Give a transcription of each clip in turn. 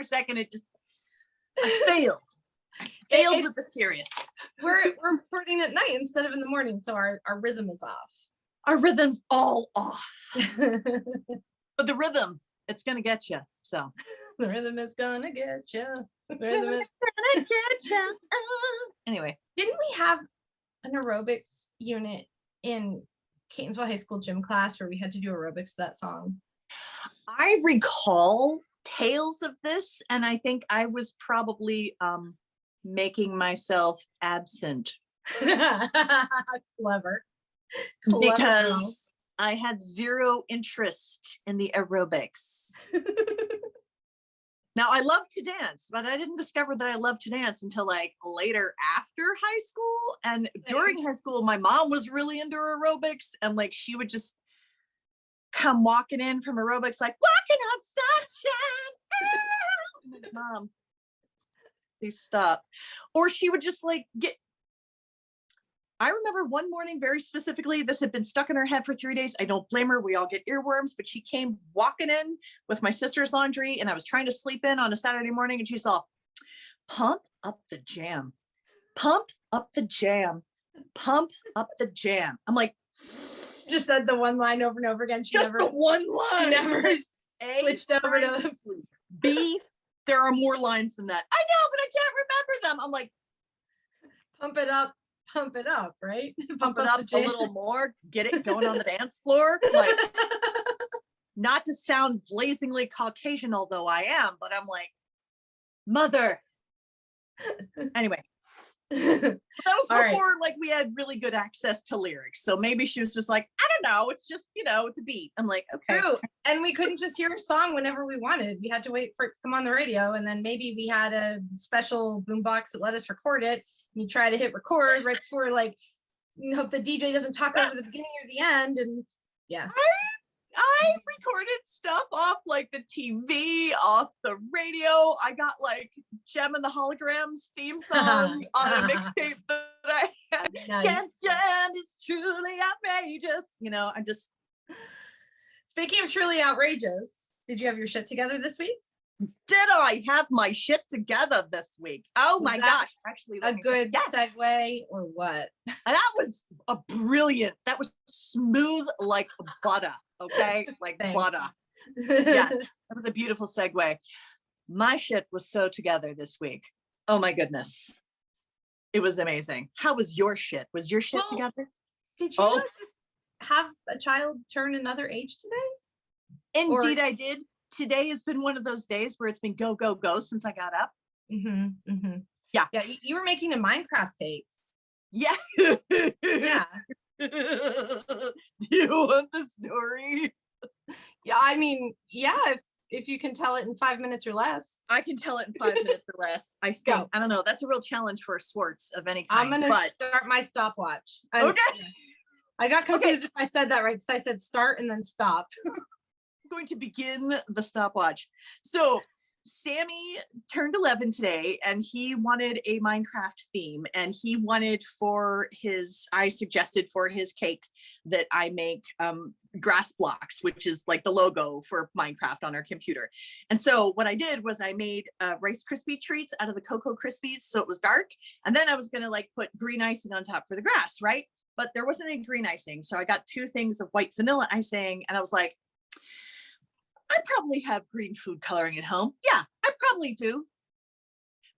for a second. I failed. Failed with the serious. We're recording at night instead of in the morning, so our rhythm is off. Our rhythm's all off. But the rhythm, it's gonna get you. So the rhythm is gonna get you. The rhythm is gonna get you. Anyway, didn't we have an aerobics unit in Catonsville High School gym class where we had to do aerobics to that song? I recall tales of this, and I think I was probably making myself absent. Clever. Because I had zero interest in the aerobics. Now I love to dance, but I didn't discover that I love to dance until like later after high school. And during high school, my mom was really into aerobics, and like she would just come walking in from aerobics like, walking on sunshine. Mom, please stop. Or she would just like I remember one morning very specifically, this had been stuck in her head for 3 days. I don't blame her. We all get earworms, but she came walking in with my sister's laundry, and I was trying to sleep in on a Saturday morning, and she's all, pump up the jam, pump up the jam, pump up the jam. I'm like, just said the one line over and over again. She never, the one line. She never switched over to B. There are more lines than that. I know, but I can't remember them. I'm like, pump it up. Pump it up, right? Pump it up a little more, get it going on the dance floor. Like, not to sound blazingly Caucasian, although I am, but I'm like, mother. Anyway, that was before like we had really good access to lyrics. So maybe she was just like, I don't know, it's just, it's a beat. I'm like, okay. True. And we couldn't just hear a song whenever we wanted. We had to wait for it to come on the radio, and then maybe we had a special boombox that let us record it. You try to hit record right before, like, you hope the DJ doesn't talk over the beginning or the end. And yeah. I recorded stuff off like the TV, off the radio. I got like Gem and the Holograms theme song on a mixtape that I had. Nice. Gem is truly outrageous. I'm just. Speaking of truly outrageous, did you have your shit together this week? Did I have my shit together this week? Oh my gosh. Actually, a good segue or what? That was that was smooth like butter. Okay, like butter. Yes, that was a beautiful segue. My shit was so together this week. Oh my goodness. It was amazing. How was your shit? Was your shit together? Did you just have a child turn another age today? Indeed, I did. Today has been one of those days where it's been go, go, go since I got up. Mm-hmm, mm-hmm. Yeah. Yeah, you were making a Minecraft cake. Yeah. Yeah. Do you want the story? Yeah, I mean, yeah, if you can tell it in 5 minutes or less. I can tell it in 5 minutes or less. I think. Go. I don't know. That's a real challenge for a Swartz of any kind. I'm gonna start my stopwatch. Okay. I got confused if I said that right, because I said start and then stop. I'm going to begin the stopwatch. So Sammy turned 11 today, and he wanted a Minecraft theme, and he wanted I suggested for his cake that I make grass blocks, which is like the logo for Minecraft on our computer. And so what I did was I made Rice Krispie treats out of the Cocoa Krispies, so it was dark, and then I was gonna like put green icing on top for the grass, right? But there wasn't any green icing, so I got 2 things of white vanilla icing, and I was like, I probably have green food coloring at home. Yeah, I probably do.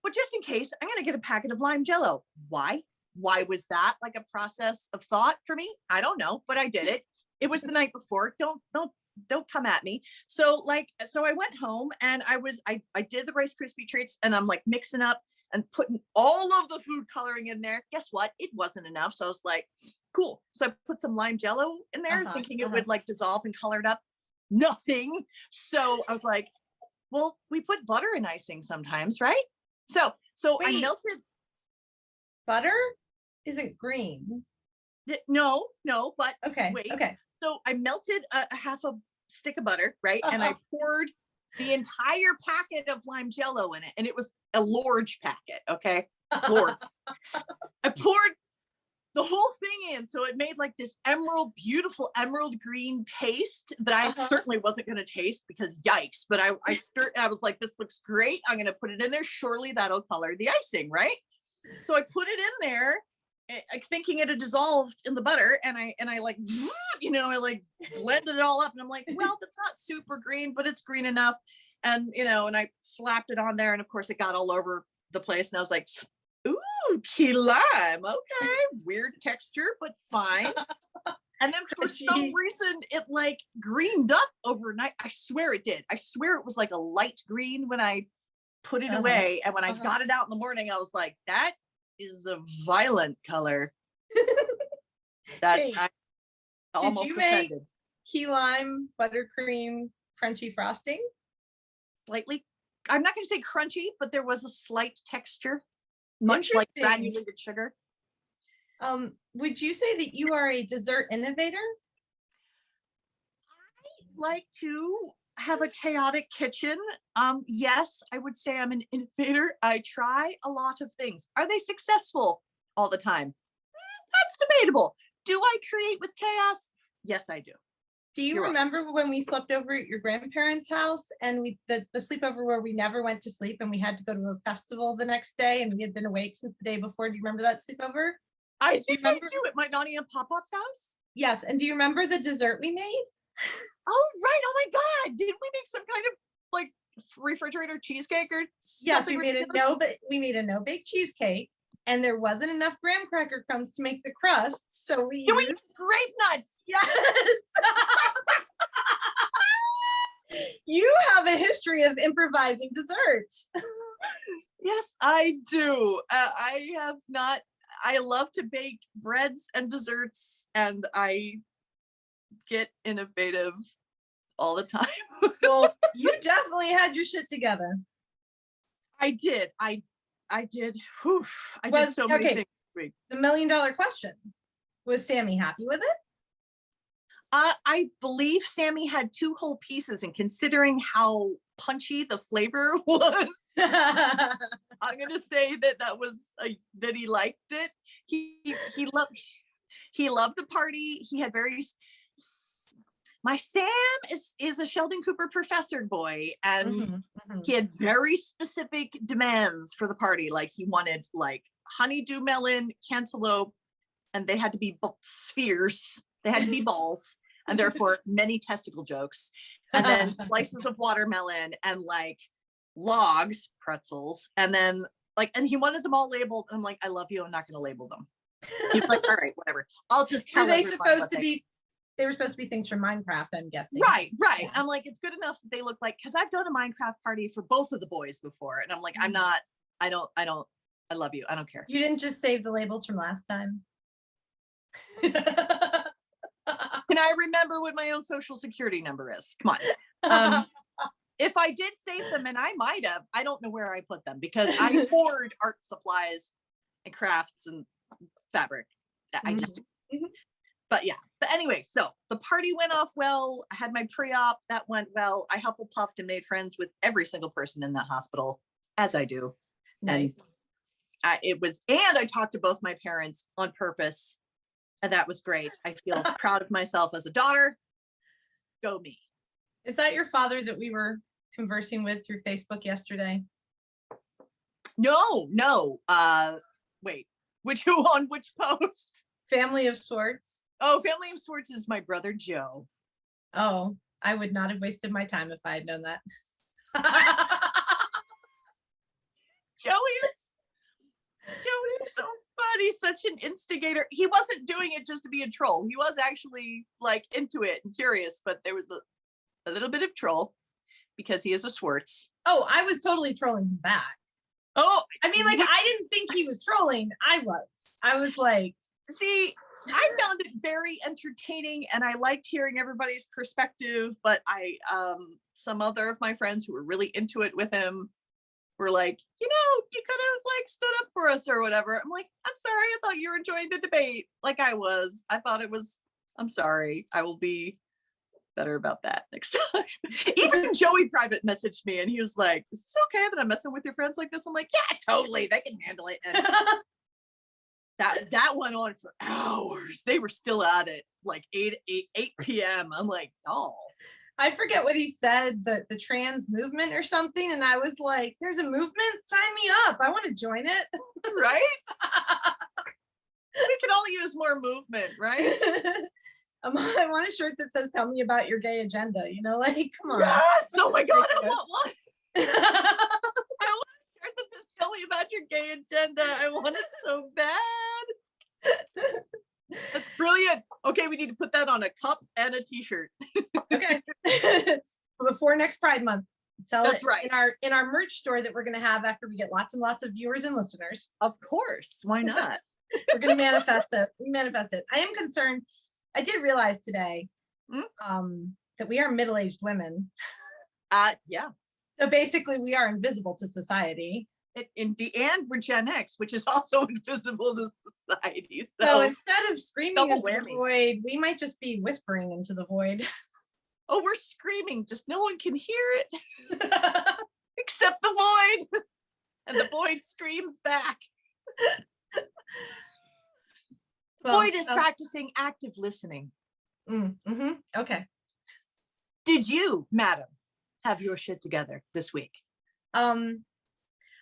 But just in case, I'm going to get a packet of lime jello. Why? Why was that like a process of thought for me? I don't know, but I did it. It was the night before. Don't come at me. So I went home, and I did the Rice Krispie treats, and I'm like mixing up and putting all of the food coloring in there. Guess what? It wasn't enough. So I was like, cool. So I put some lime jello in there, thinking it would like dissolve and color it up. Nothing. So I was like, well, we put butter in icing sometimes, right? So wait, I melted. Butter isn't green. No, but okay. Wait. Okay. So I melted a half a stick of butter, right? And I poured the entire packet of lime jello in it, and it was a large packet. Okay, large. I poured the whole thing in. So it made like this beautiful emerald green paste that I certainly wasn't going to taste because yikes. But I was like, this looks great. I'm going to put it in there. Surely that'll color the icing, right? So I put it in there, thinking it had dissolved in the butter, and I like, I like blended it all up, and I'm like, well, that's not super green, but it's green enough, and and I slapped it on there, and of course it got all over the place, and I was like, ooh, key lime, okay, weird texture, but fine. And then for some reason it like greened up overnight. I swear it did. I swear it was like a light green when I put it away, and when I got it out in the morning, I was like, that is a violent color. That's almost did you make offended. Key lime buttercream crunchy frosting? Slightly, I'm not going to say crunchy, but there was a slight texture, much like granulated sugar. Would you say that you are a dessert innovator? I like to have a chaotic kitchen. Yes, I would say I'm an innovator. I try a lot of things. Are they successful all the time? That's debatable. Do I create with chaos? Yes, I do. Do you remember when we slept over at your grandparents' house, and the sleepover where we never went to sleep and we had to go to a festival the next day, and we had been awake since the day before? Do you remember that sleepover? I think I do at my Nani and Pop-Pop's house. Yes, and do you remember the dessert we made? Oh, right. Oh my God. Didn't we make some kind of like refrigerator cheesecake or yes, something? we made a no-bake cheesecake, and there wasn't enough graham cracker crumbs to make the crust, so we used grape nuts. Yes. You have a history of improvising desserts. Yes, I do. I love to bake breads and desserts, and I get innovative all the time. Well, you definitely had your shit together. I did. I did. Whew, I did so many things this week. The $1 million question: was Sammy happy with it? I believe Sammy had 2 whole pieces, and considering how punchy the flavor was, I'm gonna say that he liked it. He loved the party. He had my Sam is a Sheldon Cooper professor boy, and he had very specific demands for the party. Like he wanted like honeydew melon, cantaloupe, and they had to be spheres. They had to be balls, and therefore many testicle jokes. And then slices of watermelon and like logs, pretzels, and then and he wanted them all labeled. I'm like, I love you. I'm not going to label them. He's like, all right, whatever. I'll just tell. Were they supposed to be? They were supposed to be things from Minecraft, I'm guessing. Right. Yeah. I'm like, it's good enough that they look like, because I've done a Minecraft party for both of the boys before, and I'm like, I love you. I don't care. You didn't just save the labels from last time. Can I remember what my own social security number is? Come on. If I did save them, and I might have, I don't know where I put them, because I hoard art supplies and crafts and fabric. I just do. But yeah, but anyway, so the party went off well. I had my pre-op, that went well. I Hufflepuffed and made friends with every single person in that hospital, as I do. Nice. And I talked to both my parents on purpose, and that was great. I feel proud of myself as a daughter. Go me. Is that your father that we were conversing with through Facebook yesterday? No. Wait, on which post? Family of Sorts. Oh, Family of Sorts is my brother Joe. Oh, I would not have wasted my time if I had known that. Joey is so funny, such an instigator. He wasn't doing it just to be a troll. He was actually like into it and curious, but there was a little bit of troll because he is a Swartz. Oh, I was totally trolling him back. Oh, I mean, like, I didn't think he was trolling. I was like, see, I found it very entertaining, and I liked hearing everybody's perspective, but some other of my friends who were really into it with him were like, you could have like stood up for us or whatever. I'm like, I'm sorry, I thought you were enjoying the debate. Like I was. I thought it was, I'm sorry. I will be better about that next time. Even Joey private messaged me, and he was like, is it okay that I'm messing with your friends like this? I'm like, yeah, totally. They can handle it. And That went on for hours. They were still at it like 8 p.m. I'm like, oh. I forget what he said, the trans movement or something. And I was like, there's a movement? Sign me up. I want to join it. Right? We could all use more movement, right? I want a shirt that says, tell me about your gay agenda. You know, like, come on. Yes! Oh my God, I want one. I want a shirt that says, tell me about your gay agenda. I want it so bad. That's brilliant. Okay, we need to put that on a cup and a t-shirt. Okay. Before next Pride Month. Sell That's it right. in our merch store that we're going to have after we get lots and lots of viewers and listeners. Of course. Why not? We're going to manifest it. Manifest it. I am concerned. I did realize today that we are middle-aged women. Yeah. So basically we are invisible to society. Indeed, and we're Gen X, which is also invisible to society. So instead of screaming into whammy. the void, we might just be whispering into the void. Oh, we're screaming, just no one can hear it except the void. And the void screams back. The void is practicing active listening. Okay. Did you, madam, have your shit together this week?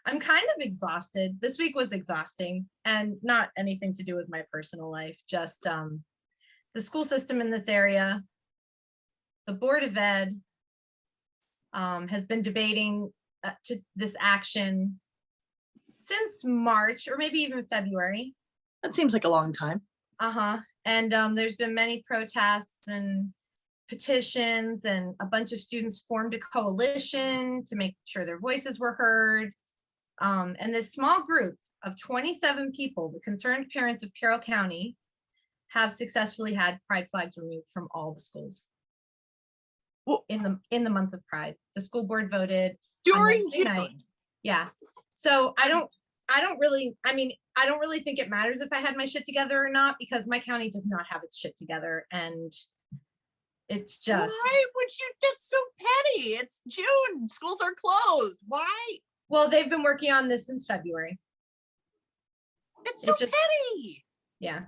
I'm kind of exhausted. This week was exhausting, and not anything to do with my personal life, just the school system in this area. The Board of Ed has been debating this action since March, or maybe even February. That seems like a long time. And there's been many protests and petitions, and a bunch of students formed a coalition to make sure their voices were heard. And this small group of 27 people, the concerned parents of Carroll County, have successfully had pride flags removed from all the schools in the month of Pride. The school board voted during June. Night. Yeah. So I don't really think it matters if I had my shit together or not, because my county does not have its shit together, and it's just. Why would you? That's so petty. It's June. Schools are closed. Why? Well, they've been working on this since February. It's so petty. Yeah.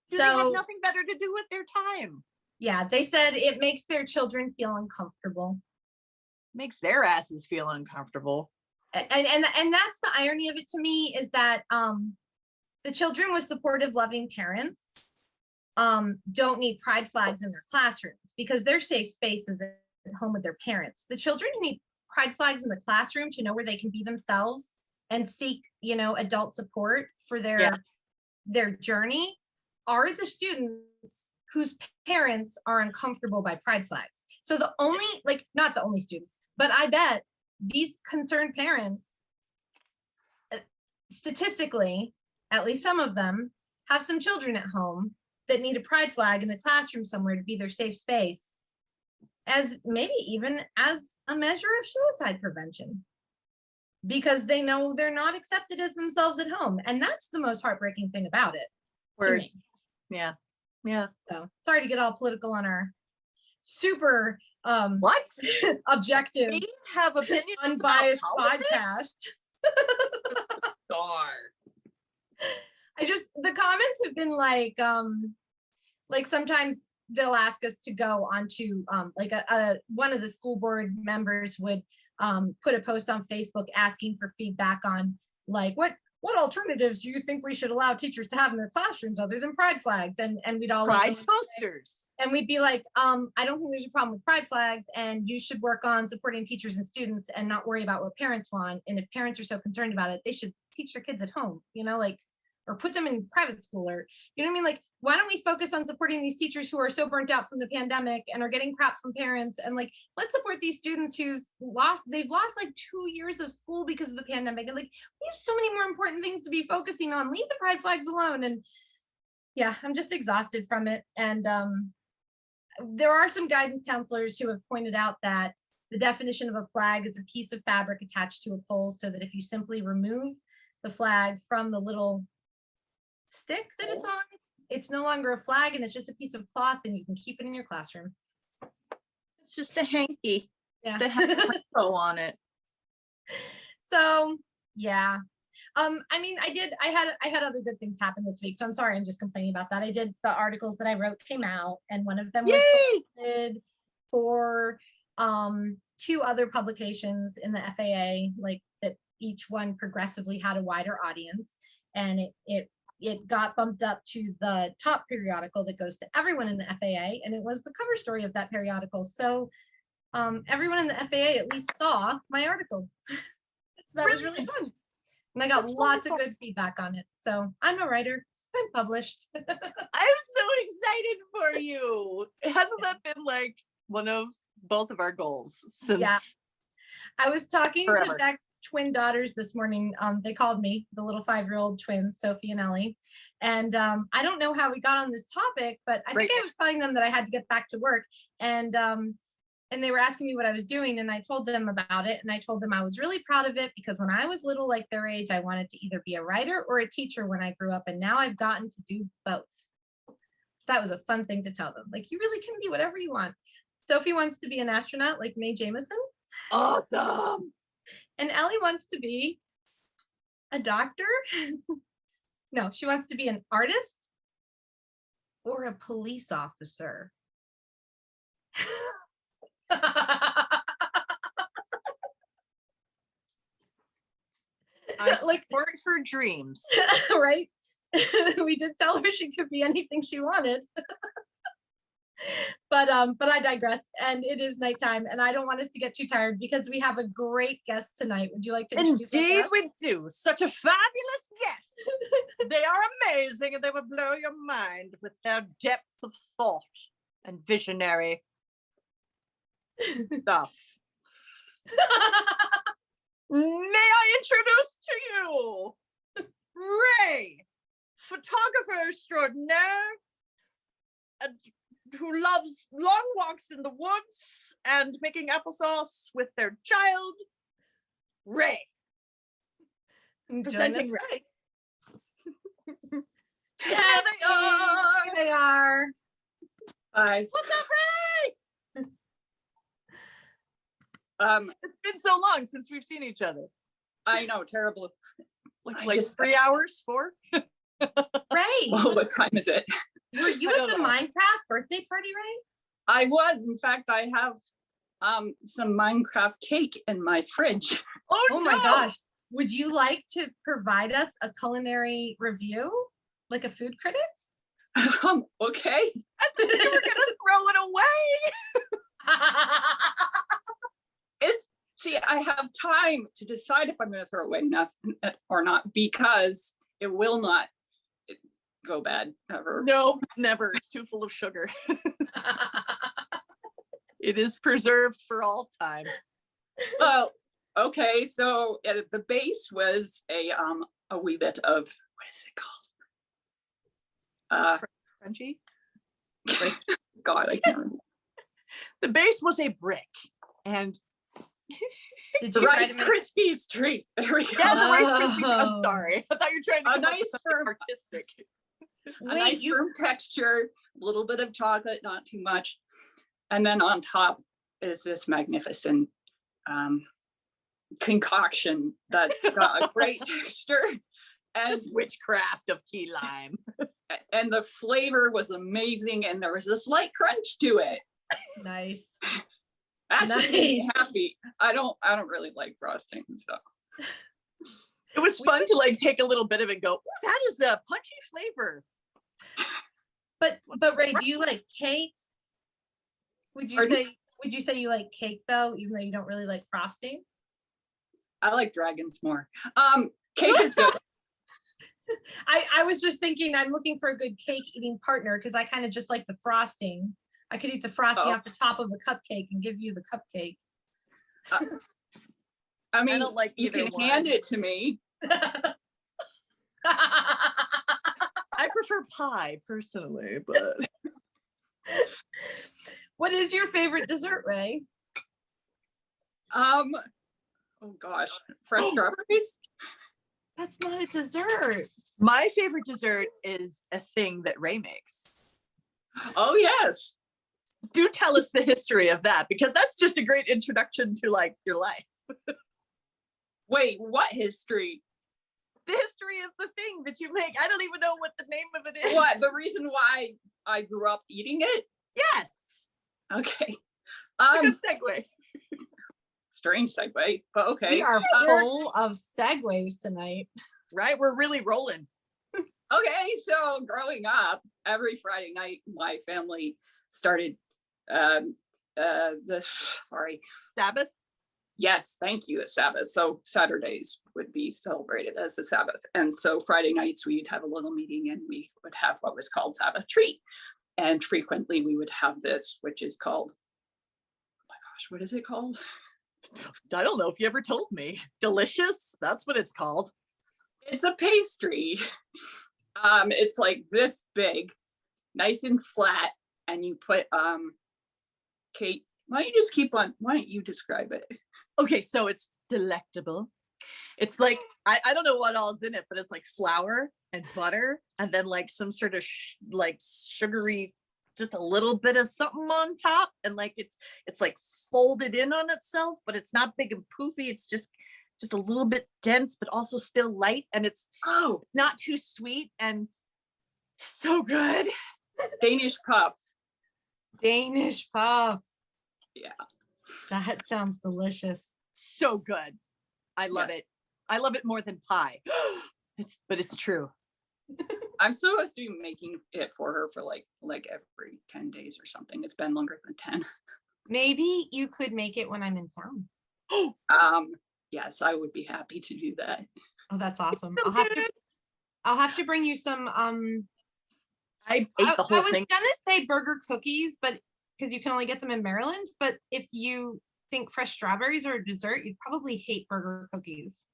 So they have nothing better to do with their time. Yeah, they said it makes their children feel uncomfortable. Makes their asses feel uncomfortable. And that's the irony of it to me, is that the children with supportive, loving parents don't need pride flags in their classrooms, because their safe space is at home with their parents. The children who need pride flags in the classroom to know where they can be themselves and seek, adult support for their journey are the students whose parents are uncomfortable by pride flags. So the only, not the only students, but I bet these concerned parents, statistically, at least some of them, have some children at home that need a pride flag in the classroom somewhere to be their safe space, as maybe even as a measure of suicide prevention, because they know they're not accepted as themselves at home. And that's the most heartbreaking thing about it. To me. Yeah. So sorry to get all political on our super objective, we have opinions, unbiased podcast. The comments have been like sometimes they'll ask us to go onto one of the school board members would put a post on Facebook asking for feedback on what alternatives do you think we should allow teachers to have in their classrooms other than pride flags? And we'd all pride posters. And we'd be like, I don't think there's a problem with pride flags, and you should work on supporting teachers and students and not worry about what parents want. And if parents are so concerned about it, they should teach their kids at home, or put them in private school, or, why don't we focus on supporting these teachers who are so burnt out from the pandemic and are getting crap from parents, and let's support these students they've lost 2 years of school because of the pandemic. And we have so many more important things to be focusing on. Leave the pride flags alone. And yeah, I'm just exhausted from it. And there are some guidance counselors who have pointed out that the definition of a flag is a piece of fabric attached to a pole, so that if you simply remove the flag from the little stick that it's on, it's no longer a flag, and it's just a piece of cloth, and you can keep it in your classroom. It's just a hanky. Yeah. That has info on it. So yeah, I mean, I had other good things happen this week, so I'm sorry, I'm just complaining about that. I did, the articles that I wrote came out, and one of them was posted for two other publications in the FAA, like that each one progressively had a wider audience, and it got bumped up to the top periodical that goes to everyone in the FAA, and it was the cover story of that periodical. So everyone in the FAA at least saw my article. So that was really fun. And I got lots of good feedback on it. So I'm a writer. I'm published. I'm so excited for you. Hasn't that been like one of both of our goals since? Yeah. I was talking forever. to Bek's twin daughters this morning. They called me, the little 5-year-old twins, Sophie and Ellie. And I don't know how we got on this topic, but I think I was telling them that I had to get back to work. And they were asking me what I was doing, and I told them about it, and I told them I was really proud of it because when I was little, like their age, I wanted to either be a writer or a teacher when I grew up, and now I've gotten to do both. So that was a fun thing to tell them. Like, you really can be whatever you want. Sophie wants to be an astronaut like Mae Jemison. Awesome. And Ellie wants to be a doctor. No, she wants to be an artist or a police officer. I support her dreams. Right? We did tell her she could be anything she wanted. But I digress, and it is nighttime, and I don't want us to get too tired because we have a great guest tonight. Would you like to introduce Indeed us? we do. Such a fabulous guest. They are amazing, and they will blow your mind with their depth of thought and visionary stuff. May I introduce to you Ray, photographer extraordinaire, who loves long walks in the woods and making applesauce with their child, Ray. Presenting Ray. There they are. Here they are. Hi. What's up, Ray? It's been so long since we've seen each other. I know, terrible. Like just 3 hours, 4? Ray, Well, what time is it? were you at the Minecraft birthday party, Ray? I was. In fact, I have some Minecraft cake in my fridge. Oh my gosh. Would you like to provide us a culinary review? Like a food critic? Okay. I thought you were gonna throw it away. See, I have time to decide if I'm going to throw away nothing or not, because it will not go bad ever. No, never. It's too full of sugar. It is preserved for all time. Well, okay. So the base was a wee bit of, what is it called? Crunchy. God, I can't remember. The base was a brick, and Did The you try Rice to make- Krispies treat. There we go. yeah, the Rice Krispies. I'm Oh. sorry. I thought you were trying to A come up with nice something firm- artistic. A nice firm texture, a little bit of chocolate, not too much. And then on top is this magnificent concoction that's got a great texture. And, This witchcraft of key lime. and the flavor was amazing, and there was a slight crunch to it. Nice. Actually made me Nice. happy. I don't really like frosting, so It was fun to like take a little bit of it and go, "Ooh, that is a punchy flavor." But Ray, do you like cake? Would you Pardon? say you like cake though, even though you don't really like frosting? I like dragons more. Cake is good. I was just thinking I'm looking for a good cake eating partner because I kind of just like the frosting. I could eat the frosting Oh. off the top of a cupcake and give you the cupcake. I mean, don't like you either can one. hand it to me. I prefer pie personally, but What is your favorite dessert, Ray? Oh gosh, fresh strawberries. That's not a dessert. my favorite dessert is a thing that Ray makes. Oh yes. Do tell us the history of that, because that's just a great introduction to like your life. Wait, what history? The history of the thing that you make. I don't even know what the name of it is. What? The reason why I grew up eating it? Yes. Okay. A good segue. Strange segue, but okay. We are full of segues tonight. Right? We're really rolling. Okay, so growing up, every Friday night, my family started Sabbath? Yes, thank you, the Sabbath. So Saturdays would be celebrated as the Sabbath. And so Friday nights, we'd have a little meeting and we would have what was called Sabbath treat. And frequently we would have this, which is called, oh my gosh, what is it called? I don't know if you ever told me. Delicious? That's what it's called. It's a pastry. It's like this big, nice and flat. And you put, Kate, why don't you describe it? Okay, so it's delectable. It's like, I don't know what all is in it, but it's like flour and butter and then like some sort of like sugary, just a little bit of something on top. And like, it's like folded in on itself, but it's not big and poofy. It's just a little bit dense, but also still light. And it's not too sweet and so good. Danish puff. Danish puff. Yeah. That sounds delicious. So good. I love it. I love it more than pie. But it's true. I'm supposed to be making it for her for like every 10 days or something. It's been longer than 10. Maybe you could make it when I'm in town. Yes, I would be happy to do that. Oh, that's awesome. So I'll have to bring you some I ate the whole was thing. gonna say burger cookies, but because you can only get them in Maryland, but if you think fresh strawberries are a dessert, you'd probably hate burger cookies.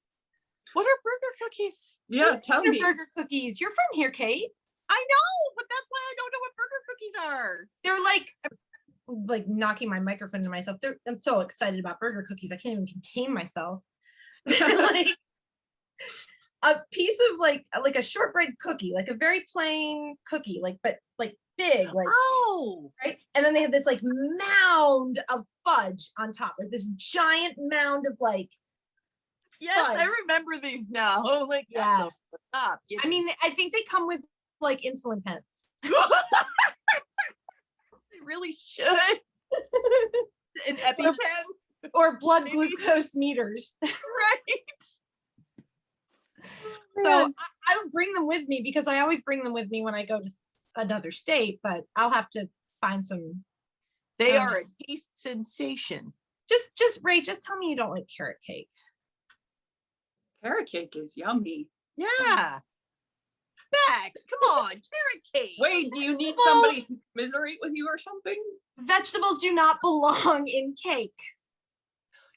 What are burger cookies? Yeah, tell me. Burger cookies. You're from here, Kate. I know, but that's why I don't know what burger cookies are. They're like knocking my microphone to myself. I'm so excited about burger cookies. I can't even contain myself. They're like a piece of like a shortbread cookie, like a very plain cookie, but big, right. And then they have this like mound of fudge on top, like this giant mound of like yes, fudge. I remember these now. Oh, like yes. Stop. I mean, I think they come with like insulin pens. They really should. An EpiPen or blood glucose meters. Right. So I'll bring them with me because I always bring them with me when I go to another state, but I'll have to find some. They are a taste sensation. Just Ray, just tell me you don't like carrot cake. Carrot cake is yummy. Yeah. Bek, come on, carrot cake. Wait, do you need somebody to commiserate with you or something? Vegetables do not belong in cake.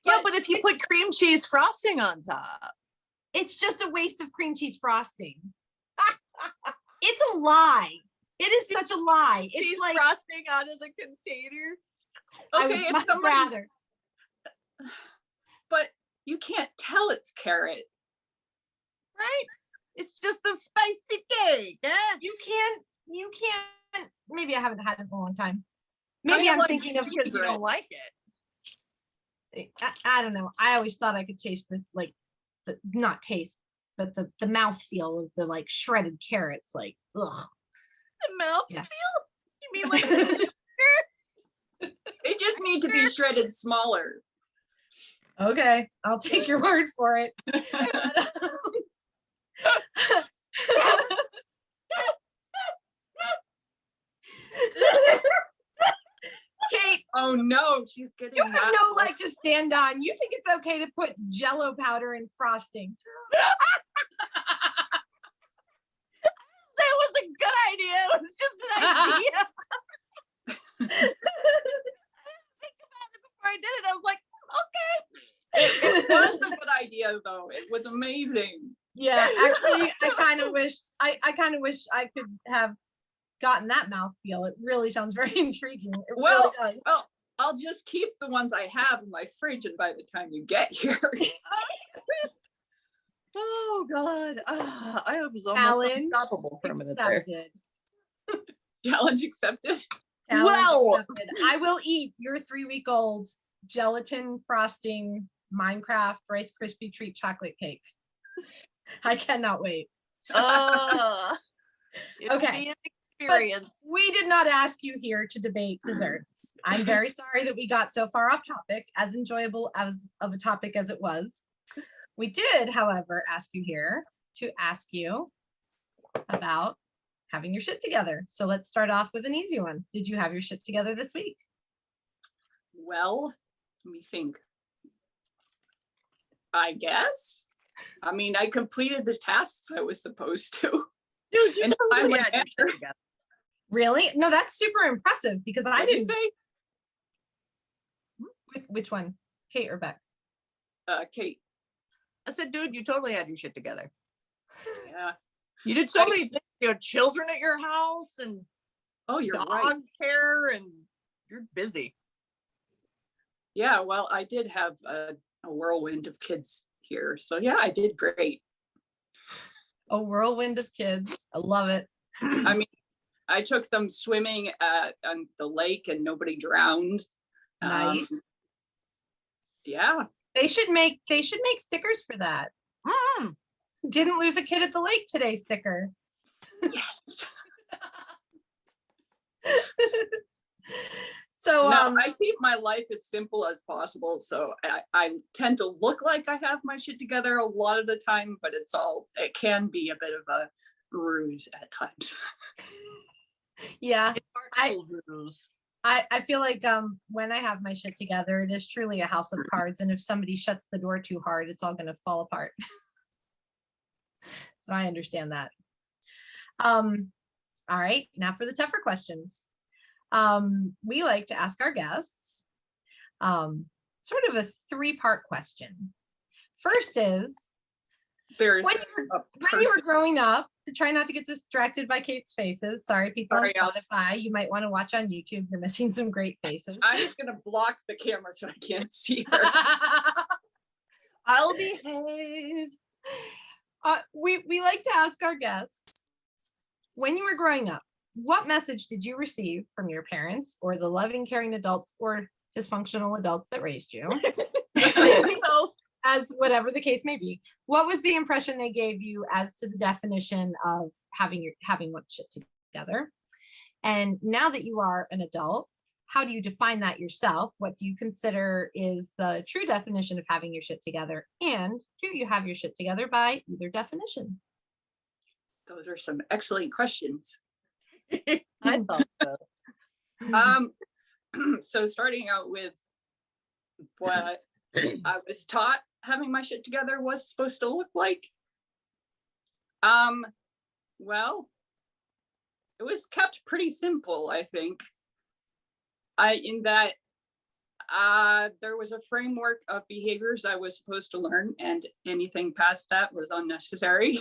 Yeah, but if you put cream cheese frosting on top. It's just a waste of cream cheese frosting. It's a lie. It is such a lie. It's cheese like frosting out of the container. I would much rather. But you can't tell it's carrot. Right? It's just a spicy cake. Eh? You can't. Maybe I haven't had it in a long time. Maybe I'm thinking of because you don't like it. I don't know. I always thought I could taste not taste, but the mouthfeel of the like shredded carrots. Like, ugh. The mouthfeel? Yeah. You mean like they just need to be shredded smaller. Okay, I'll take your word for it. Kate. Oh no, she's getting. You have no leg to stand on. You think it's okay to put Jello powder in frosting? That was a good idea. It was just an idea. I didn't think about it before I did it. I was like, okay. It was a good idea though. It was amazing. Yeah, actually, I kind of wish I could have gotten that mouthfeel. It really sounds very intriguing. It really does. Well, I'll just keep the ones I have in my fridge, and by the time you get here. Oh God. I was almost unstoppable for a minute there. Challenge accepted. Challenge accepted. I will eat your 3-week-old gelatin frosting Minecraft Rice Krispie treat chocolate cake. I cannot wait. It'll Okay. be an experience. We did not ask you here to debate desserts. I'm very sorry that we got so far off topic, as enjoyable as of a topic as it was. We did, however, ask you here to ask you about having your shit together. So let's start off with an easy one. Did you have your shit together this week? Well, let me think. I guess. I mean, I completed the tasks I was supposed to. Dude, you And totally I had your shit together. Really? No, that's super impressive because I What did you didn't say? Which one? Kate or Bek? Kate. I said, dude, you totally had your shit together. Yeah. You did so many things. You had children at your house and Oh, you're dog right. care, and you're busy. Yeah, well, I did have a whirlwind of kids here. So yeah, I did great. A whirlwind of kids. I love it. I mean, I took them swimming on the lake and nobody drowned. Nice. Yeah. They should make stickers for that. Didn't lose a kid at the lake today sticker. Yes. So no, I keep my life as simple as possible. So I tend to look like I have my shit together a lot of the time, but it can be a bit of a ruse at times. yeah, Ruse. I feel like when I have my shit together, it is truly a house of cards. And if somebody shuts the door too hard, it's all gonna fall apart. So I understand that. All right, now for the tougher questions. We like to ask our guests sort of a three-part question. First is, There's when you were growing up, try not to get distracted by Kate's faces. Sorry, people on Spotify, you might want to watch on YouTube. You're missing some great faces. I'm just gonna block the camera so I can't see her. I'll behave. We like to ask our guests, when you were growing up, what message did you receive from your parents or the loving, caring adults or dysfunctional adults that raised you? As whatever the case may be, what was the impression they gave you as to the definition of having what's shit together? And now that you are an adult, how do you define that yourself? What do you consider is the true definition of having your shit together? And do you have your shit together by either definition? Those are some excellent questions. I thought so. So starting out with what I was taught having my shit together was supposed to look like. Well, it was kept pretty simple, I think. In that there was a framework of behaviors I was supposed to learn, and anything past that was unnecessary.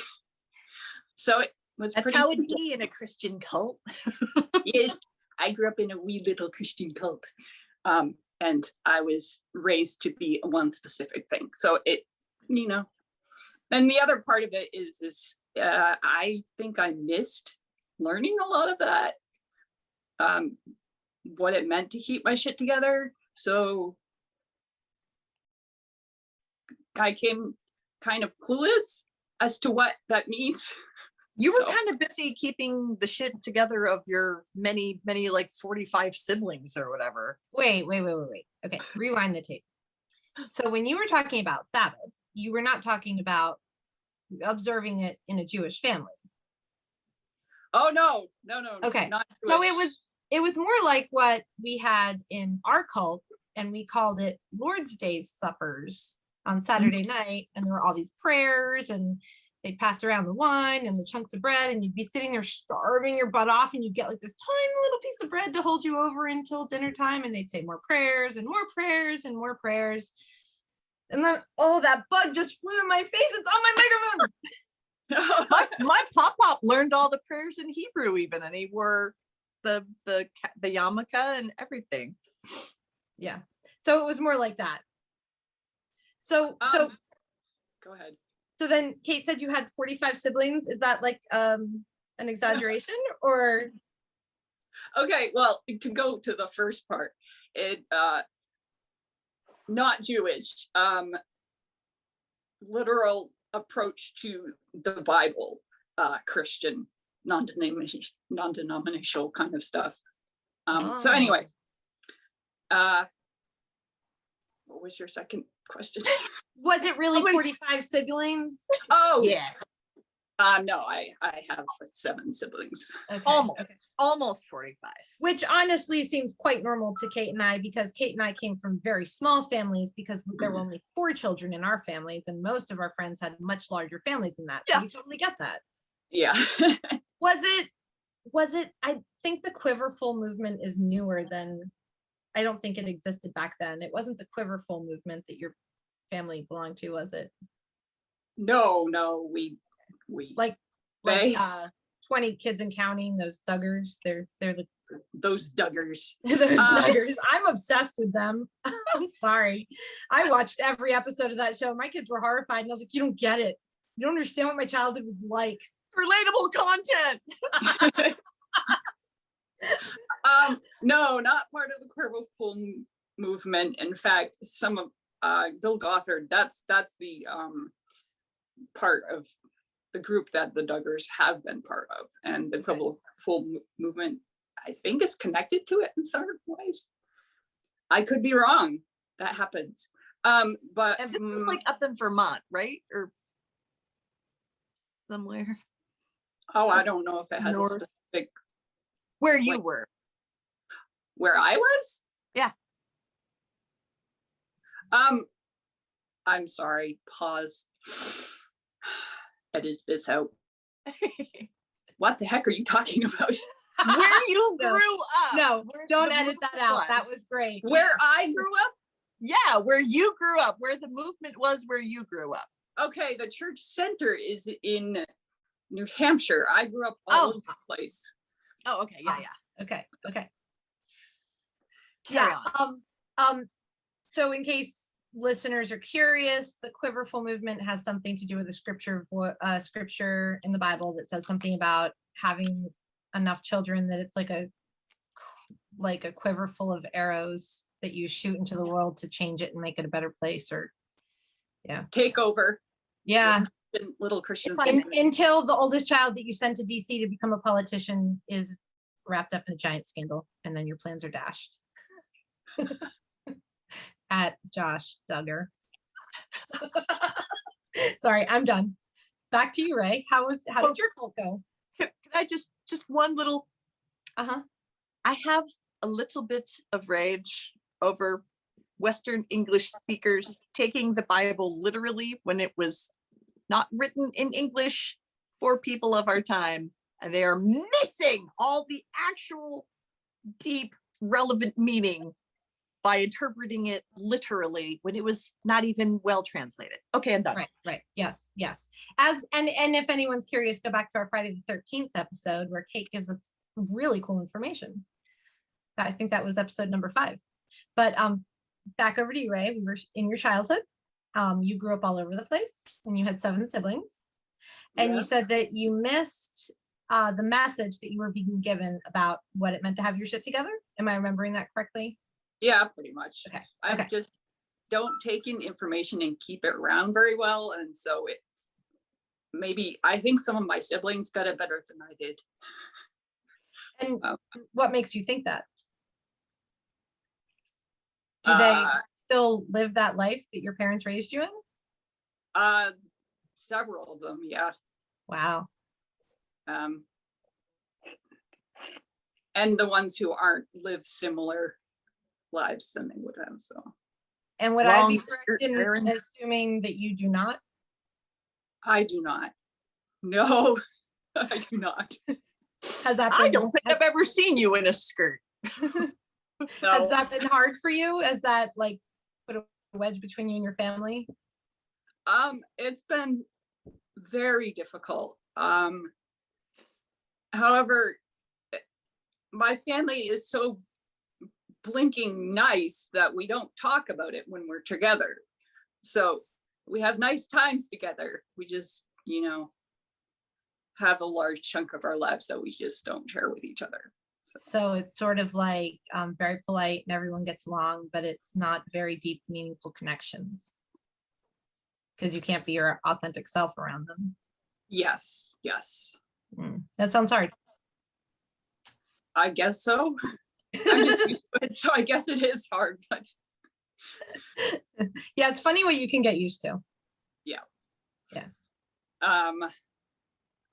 So it was That's pretty how it simple. be in a Christian cult. Yes, I grew up in a wee little Christian cult. And I was raised to be one specific thing. So it, and the other part of it is I think I missed learning a lot of that, what it meant to keep my shit together. So I came kind of clueless as to what that means. You were kind of busy keeping the shit together of your many, like 45 siblings or whatever. Wait. Okay, rewind the tape. So when you were talking about Sabbath, you were not talking about observing it in a Jewish family. Oh, no. Okay, not so Jewish. it was more like what we had in our cult, and we called it Lord's Day suppers on Saturday night, and there were all these prayers, and they'd pass around the wine and the chunks of bread, and you'd be sitting there starving your butt off, and you'd get like this tiny little piece of bread to hold you over until dinner time, and they'd say more prayers and more prayers and more prayers. And then, oh, that bug just flew in my face. It's on my microphone. my pop learned all the prayers in Hebrew even, and he wore the yarmulke and everything. Yeah, so it was more like that. So go ahead. So then Kate said you had 45 siblings. Is that like an exaggeration or? Okay, well, to go to the first part, it not Jewish, literal approach to the Bible, Christian, non-denominational kind of stuff. So anyway, what was your second question? Was it really 45 siblings? Oh, Yeah. No, I have 7 siblings. Okay. Almost 45. Which honestly seems quite normal to Kate and I, because Kate and I came from very small families, because there were only 4 children in our families, and most of our friends had much larger families than that. So we totally get that. Yeah. Was it, I think the Quiverful movement is newer than, I don't think it existed back then. It wasn't the Quiverful movement that your family belonged to, was it? No, we like 20 kids and counting, those Duggars. They're those Duggars. Those Duggars. I'm obsessed with them. I'm sorry. I watched every episode of that show. My kids were horrified, and I was like, you don't get it. You don't understand what my childhood was like. Relatable content. No, not part of the Quiverful movement. In fact, some of Bill Gothard, that's the part of the group that the Duggars have been part of, and the Quiverful movement, I think, is connected to it in certain ways. I could be wrong. That happens. But and this is like up in Vermont, right? Or somewhere. Oh, I don't know if it has North. a specific. Where you were. Where I was? Yeah. I'm sorry. Pause. Edit this out. What the heck are you talking about? Where you grew up. No, don't edit that out. That was great. Where I grew up? Yeah, where you grew up, where the movement was, where you grew up. Okay, the church center is in New Hampshire. I grew up all over the place. Oh, okay. Yeah. Okay. Carry on. So in case listeners are curious, the Quiverful movement has something to do with a scripture in the Bible that says something about having enough children that it's like a quiver full of arrows that you shoot into the world to change it and make it a better place, or take over. Yeah. Little Christians. Until the oldest child that you send to DC to become a politician is wrapped up in a giant scandal, and then your plans are dashed. At Josh Duggar. Sorry, I'm done. Back to you, Ray. How did your cult go? Can I just one little? I have a little bit of rage over Western English speakers taking the Bible literally when it was not written in English for people of our time, and they are missing all the actual deep, relevant meaning by interpreting it literally when it was not even well translated. Okay, I'm done. Right. Yes. And if anyone's curious, go back to our Friday the 13th episode where Kate gives us really cool information. I think that was episode number 5. But back over to you, Ray. We were in your childhood. You grew up all over the place, and you had 7 siblings. And you said that you missed the message that you were being given about what it meant to have your shit together. Am I remembering that correctly? Yeah, pretty much. Okay. I just don't take in information and keep it around very well. And so I think some of my siblings got it better than I did. And what makes you think that? Do they still live that life that your parents raised you in? Several of them, yeah. Wow. And the ones who aren't live similar lives than they would have. So. And would I be correct in assuming that you do not? I do not. No, I do not. I don't think I've ever seen you in a skirt. No. Has that been hard for you? Has that like put a wedge between you and your family? It's been very difficult. However, my family is so blinking nice that we don't talk about it when we're together. So we have nice times together. We just, have a large chunk of our lives that we just don't share with each other. So it's sort of like very polite and everyone gets along, but it's not very deep, meaningful connections. because you can't be your authentic self around them. Yes. That sounds hard. I guess so. I'm just used to it, so I guess it is hard, but Yeah, it's funny what you can get used to.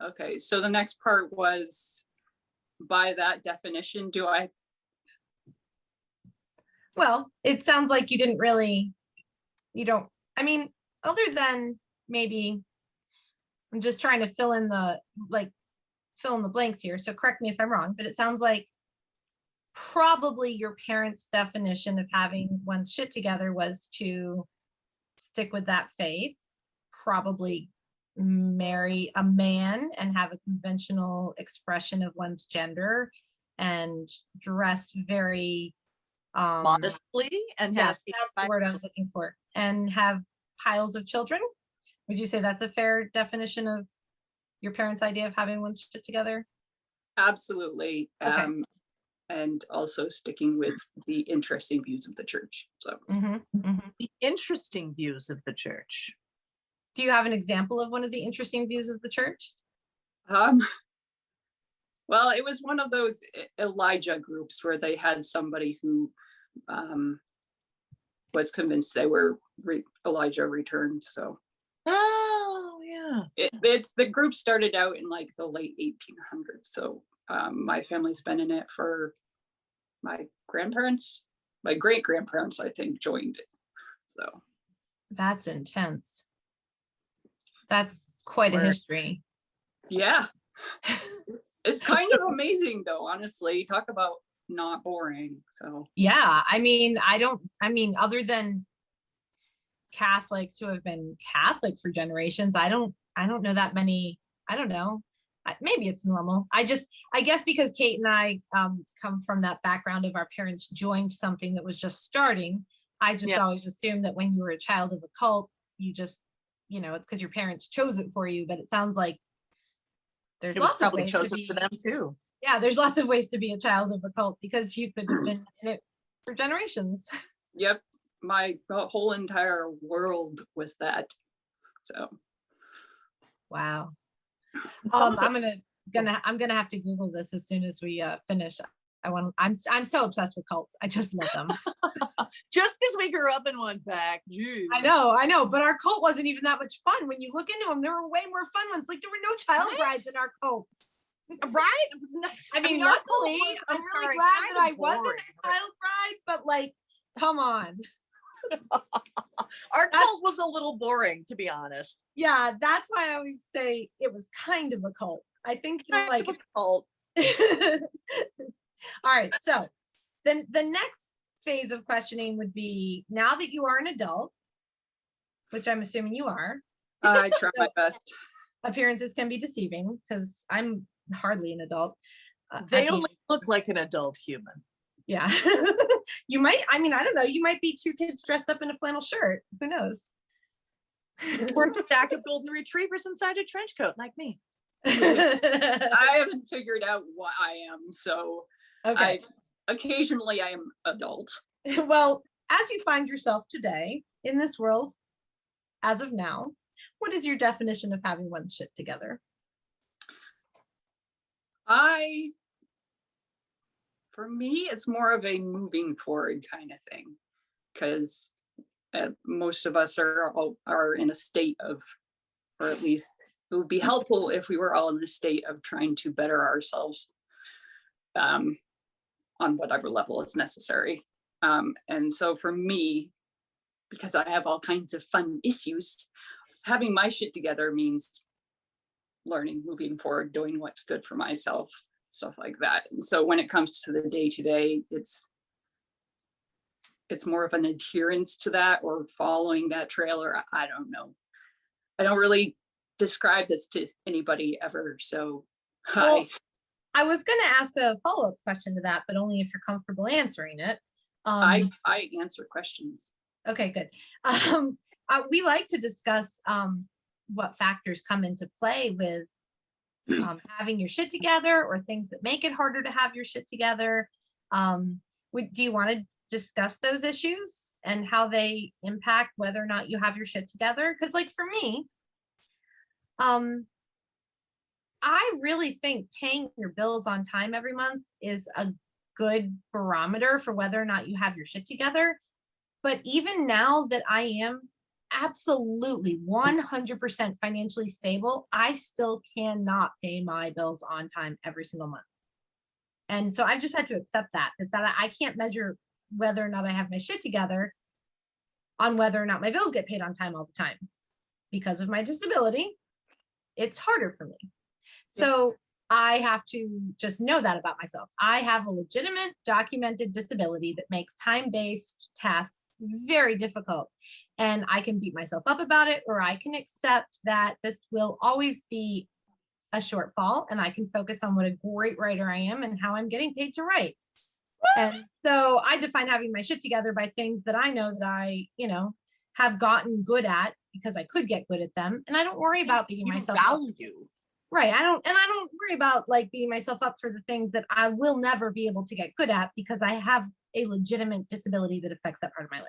Okay, so the next part was, by that definition, Well, it sounds like you don't, I mean, other than maybe, I'm just trying to fill in the blanks here. So correct me if I'm wrong, but it sounds like probably your parents' definition of having one's shit together was to stick with that faith, probably marry a man and have a conventional expression of one's gender and dress very modestly and yes, have that's the word I was looking for, and have piles of children. Would you say that's a fair definition of your parents' idea of having one's shit together? absolutely. Okay. And also sticking with the interesting views of the church. So the interesting views of the church. Do you have an example of one of the interesting views of the church? Well, it was one of those Elijah groups where they had somebody who was convinced they were Elijah returned. So it's the group started out in like the late 1800s. So my family's been in it for my great grandparents, I think, joined it. So that's intense. That's quite a history. Yeah. It's kind of amazing though, honestly. Talk about not boring. So yeah, I mean, other than Catholics who have been Catholic for generations, I don't know that many. I don't know. Maybe it's normal. I guess because Kate and I come from that background of our parents joined something that was just starting. I just always assumed that when you were a child of a cult, you just, it's because your parents chose it for you. But it sounds like there's lots of ways chosen for them too. Yeah, there's lots of ways to be a child of a cult because you could have been in it for generations. Yep, my whole entire world was that. So wow. I'm gonna have to Google this as soon as we finish. I'm so obsessed with cults. I just love them. Just because we grew up in one, back. Jeez. I know, but our cult wasn't even that much fun. When you look into them, there were way more fun ones. Like there were no child brides in our cults. Right? I mean, luckily, I'm really glad that I wasn't a child bride, but like, come on. Our cult was a little boring, to be honest. Yeah, that's why I always say it was kind of a cult. I think like a cult. All right, so then the next phase of questioning would be, now that you are an adult, which I'm assuming you are. I try my best. Appearances can be deceiving because I'm hardly an adult. They only look like an adult human. Yeah. You might, I don't know, you might be two kids dressed up in a flannel shirt. Who knows? Or a stack of golden retrievers inside a trench coat, like me. I haven't figured out what I am, so okay. Occasionally I am adult. Well, as you find yourself today in this world, as of now, what is your definition of having one's shit together? For me, it's more of a moving forward kind of thing, because most of us are in a state of, or at least it would be helpful if we were all in a state of trying to better ourselves on whatever level is necessary. And so for me, because I have all kinds of fun issues, having my shit together means learning, moving forward, doing what's good for myself, stuff like that. And so when it comes to the day-to-day, it's more of an adherence to that or following that trail, or I don't know. I don't really describe this to anybody ever. So well, I was going to ask a follow-up question to that, but only if you're comfortable answering it. I answer questions. Okay, good. We like to discuss what factors come into play with having your shit together, or things that make it harder to have your shit together. Do you want to discuss those issues? and how they impact whether or not you have your shit together. Because like for me, I really think paying your bills on time every month is a good barometer for whether or not you have your shit together. But even now that I am absolutely 100% financially stable, I still cannot pay my bills on time every single month. And so I just had to accept that I can't measure whether or not I have my shit together on whether or not my bills get paid on time all the time. Because of my disability, it's harder for me. So I have to just know that about myself. I have a legitimate documented disability that makes time-based tasks very difficult. And I can beat myself up about it, or I can accept that this will always be a shortfall and I can focus on what a great writer I am and how I'm getting paid to write. And so I define having my shit together by things that I know that I, have gotten good at because I could get good at them. And I don't worry about beating myself up. Right. I don't worry about like beating myself up for the things that I will never be able to get good at because I have a legitimate disability that affects that part of my life.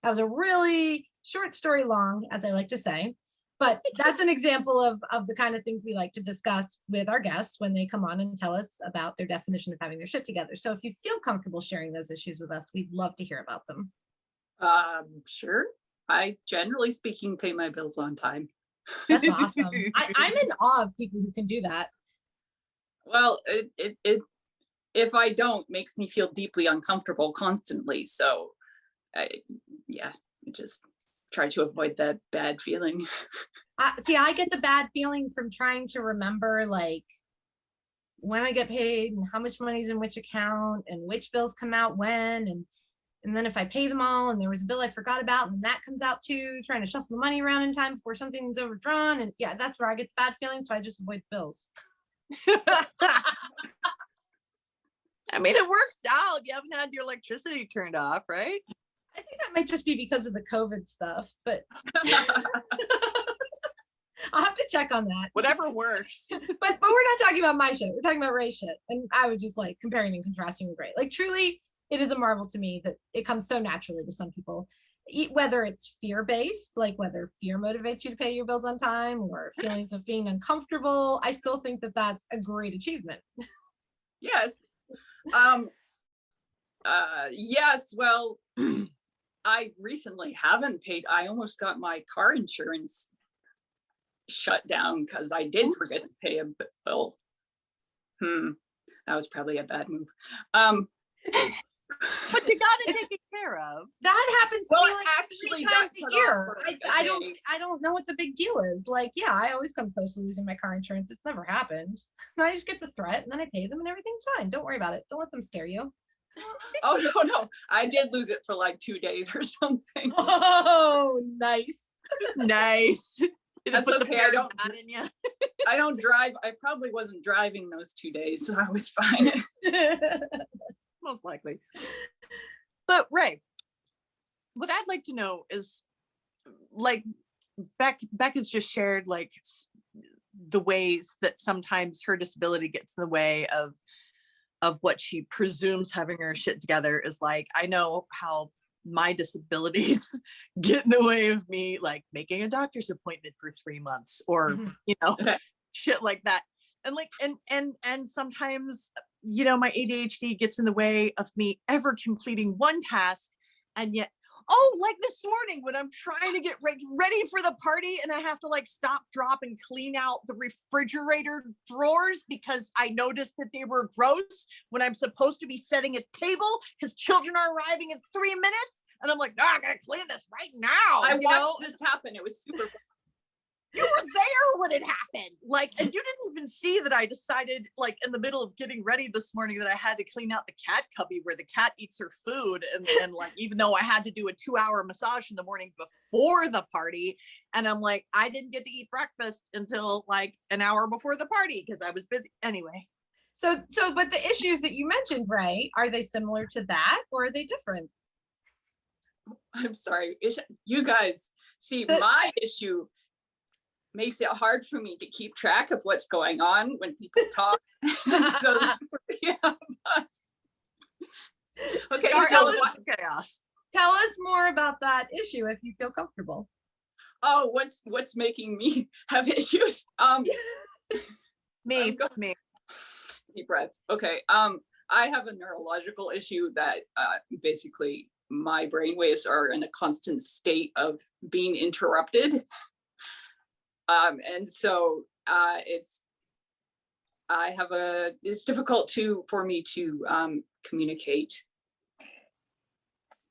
That was a really short story long, as I like to say, but that's an example of the kind of things we like to discuss with our guests when they come on and tell us about their definition of having their shit together. So if you feel comfortable sharing those issues with us, we'd love to hear about them. Sure. I generally speaking pay my bills on time. That's awesome. I'm in awe of people who can do that. Well, it if I don't, makes me feel deeply uncomfortable constantly. So I just try to avoid that bad feeling. See, I get the bad feeling from trying to remember like when I get paid and how much money's in which account and which bills come out when, and then if I pay them all and there was a bill I forgot about and that comes out too, trying to shuffle the money around in time before something's overdrawn. And yeah, that's where I get the bad feeling. So I just avoid bills. I mean, it works out. You haven't had your electricity turned off, right? I think that might just be because of the COVID stuff, but I'll have to check on that. Whatever works. But we're not talking about my shit. We're talking about Ray's shit. And I was just like comparing and contrasting with Ray. Like truly, it is a marvel to me that it comes so naturally to some people, whether it's fear-based, like whether fear motivates you to pay your bills on time or feelings of being uncomfortable. I still think that that's a great achievement. Yes. Yes. Well, I recently haven't paid. I almost got my car insurance shut down because I did forget to pay a bill. That was probably a bad move. But you got it taken care of. That happens to me like actually 3 times a year. I I don't know what the big deal is. Like, yeah, I always come close to losing my car insurance. It's never happened. I just get the threat and then I pay them and everything's fine. Don't worry about it. Don't let them scare you. Oh no, I did lose it for like 2 days or something. Oh, nice. Nice. That's okay. I don't drive. I probably wasn't driving those 2 days, so I was fine. Most likely. But Ray, what I'd like to know is, like, Bek has just shared like the ways that sometimes her disability gets in the way of what she presumes having her shit together is like. I know how my disabilities get in the way of me like making a doctor's appointment for 3 months or shit like that. And like and sometimes my ADHD gets in the way of me ever completing one task. And yet like this morning when I'm trying to get ready for the party and I have to like stop, drop and clean out the refrigerator drawers because I noticed that they were gross when I'm supposed to be setting a table because children are arriving in 3 minutes. And I'm like, no, I gotta clean this right now. I watched this happen. It was super fun. You were there when it happened. Like, and you didn't even see that I decided, like, in the middle of getting ready this morning that I had to clean out the cat cubby where the cat eats her food. And like, even though I had to do a 2-hour massage in the morning before the party. And I'm like, I didn't get to eat breakfast until like an hour before the party because I was busy. Anyway. So, but the issues that you mentioned, Ray, are they similar to that or are they different? I'm sorry. You guys see my issue makes it hard for me to keep track of what's going on when people talk. So the 3 of us. Okay, so chaos. tell us more about that issue if you feel comfortable. Oh, what's making me have issues? Me, it's me. Deep breaths. Okay. I have a neurological issue that basically my brain waves are in a constant state of being interrupted. And so it's difficult for me to communicate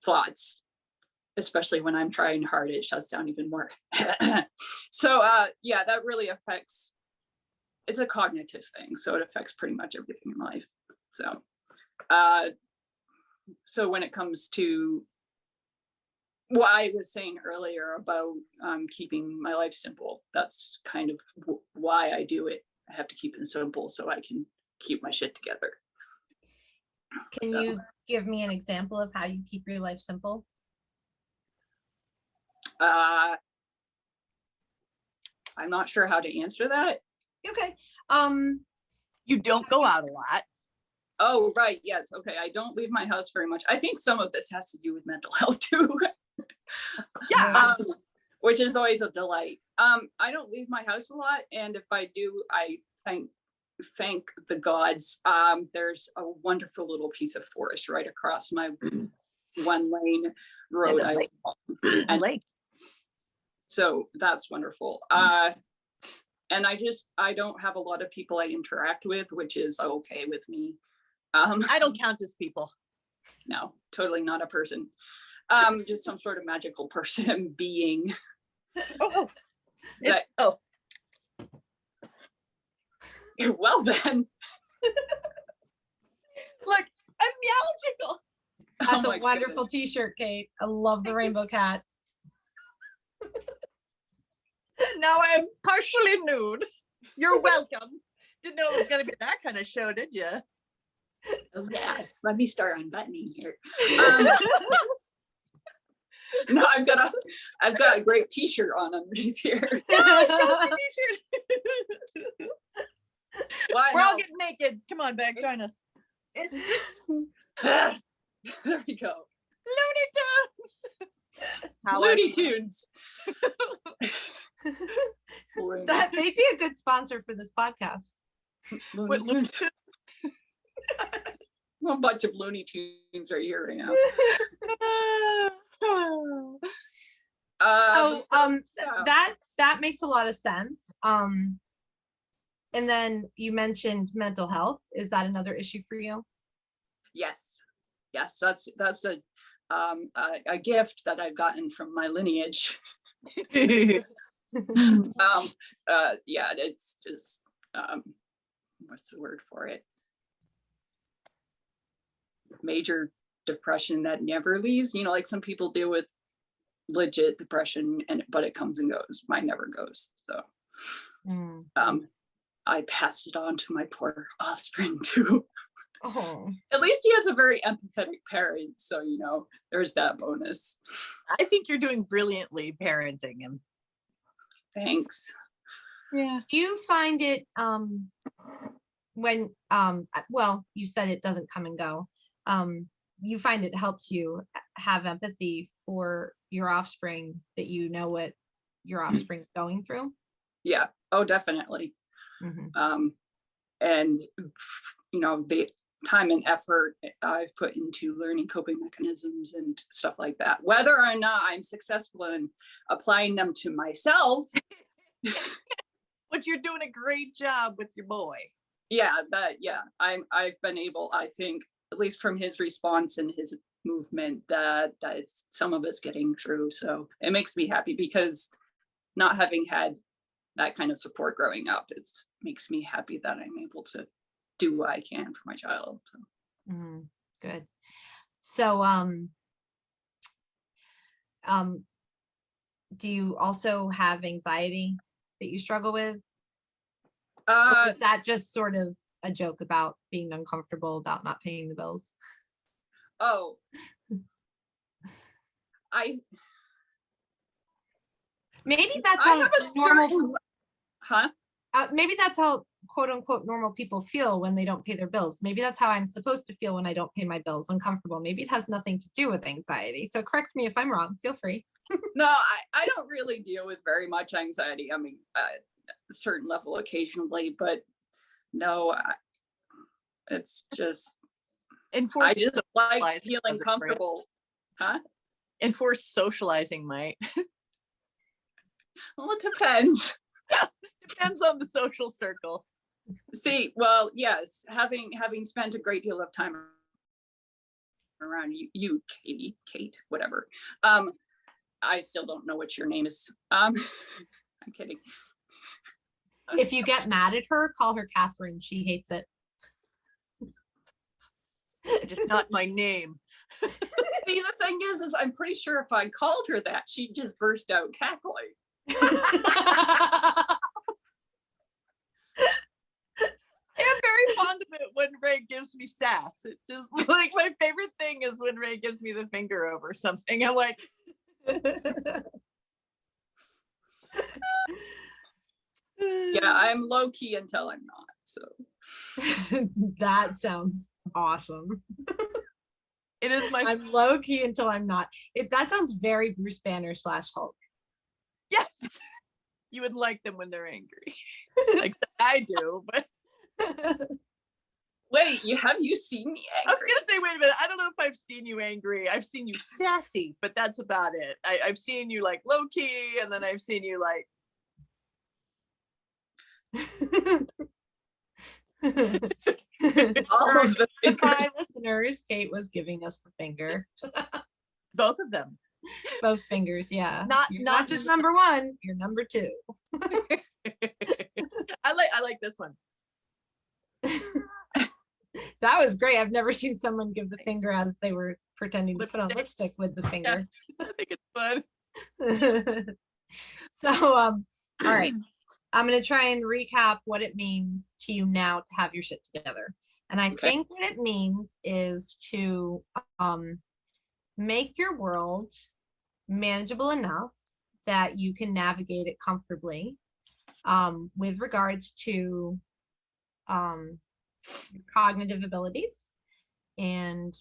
thoughts, especially when I'm trying hard, it shuts down even more. So yeah, that really affects, it's a cognitive thing. So it affects pretty much everything in life. So when it comes to what I was saying earlier about keeping my life simple, that's kind of why I do it. I have to keep it simple so I can keep my shit together. Can you give me an example of how you keep your life simple? I'm not sure how to answer that. Okay. You don't go out a lot. Oh, right. Yes. Okay. I don't leave my house very much. I think some of this has to do with mental health too. Yeah. Which is always a delight. I don't leave my house a lot. And if I do, I thank the gods. There's a wonderful little piece of forest right across my one lane road. And lake. So that's wonderful. And I don't have a lot of people I interact with, which is okay with me. I don't count as people. No, totally not a person. Just some sort of magical person being. Well then. Look, I'm meowgical. That's a wonderful t-shirt, Kate. I love the rainbow cat. Now I'm partially nude. You're welcome. Didn't know it was gonna be that kind of show, did you? Oh yeah, let me start unbuttoning here. No, I've got a great t-shirt on underneath here. Yeah, show us your t-shirt. We're all getting naked. Come on, Bek, join us. It's just there we go. Looney Looney Tunes. Tunes. That may be a good sponsor for this podcast. What Looney Tunes? A bunch of Looney Tunes right here right now. That makes a lot of sense. And then you mentioned mental health. Is that another issue for you? Yes, that's a gift that I've gotten from my lineage. Yeah, it's just what's the word for it? Major depression that never leaves. You know, like some people deal with legit depression but it comes and goes. Mine never goes. So I passed it on to my poor offspring too. Oh. At least he has a very empathetic parent, so you know there's that bonus. I think you're doing brilliantly parenting him. Thanks. Yeah. Do you find it when well, you said it doesn't come and go. You find it helps you have empathy for your offspring, that you know what your offspring's going through? Yeah. Oh, definitely. Mm-hmm. And you know, the time and effort I've put into learning coping mechanisms and stuff like that, whether or not I'm successful in applying them to myself. But you're doing a great job with your boy. Yeah, I've been able, I think, at least from his response and his movement, that it's some of it's getting through. So it makes me happy, because not having had that kind of support growing up, it makes me happy that I'm able to do what I can for my child. So. Good. So do you also have anxiety that you struggle with? Or is that just sort of a joke about being uncomfortable about not paying the bills? Oh, maybe that's I have a normal. certain, huh? maybe that's how quote unquote normal people feel when they don't pay their bills. Maybe that's how I'm supposed to feel when I don't pay my bills, uncomfortable. Maybe it has nothing to do with anxiety. So correct me if I'm wrong, feel free. No, I don't really deal with very much anxiety. I mean, a certain level occasionally, but no, it's just, I Enforced just like socializing feeling doesn't, right? comfortable. Huh? Enforced socializing might. Well, it depends. Depends on the social circle. See, well, yes, having spent a great deal of time around you, Katie, Kate, whatever. I still don't know what your name is. I'm kidding. If you get mad at her, call her Catherine. She hates it. Just not my name. See, the thing is I'm pretty sure if I called her that, she'd just burst out cackling. I'm very fond of it when Ray gives me sass. It just like my favorite thing is when Ray gives me the finger over something. I'm like, Yeah, I'm low key until I'm not. So That sounds awesome. it is my I'm low key until I'm not. That sounds very Bruce Banner / Hulk. yes. You wouldn't like them when they're angry. Like I do, but wait, have you seen me I was angry? gonna say, wait a minute. I don't know if I've seen you angry. I've seen you sassy, but that's about it. I've seen you like low key, and then I've seen you like All of the For my listeners, Kate was giving us the finger. both of them. Both fingers, yeah. Not- You're not not just number one, you're number two. I like this one. That was great. I've never seen someone give the finger as they were pretending to put on Lipstick. lipstick with the finger. I think it's fun. So, all right. I'm going to try and recap what it means to you now to have your shit together. And I Okay. think what it means is to make your world manageable enough that you can navigate it comfortably with regards to your cognitive abilities and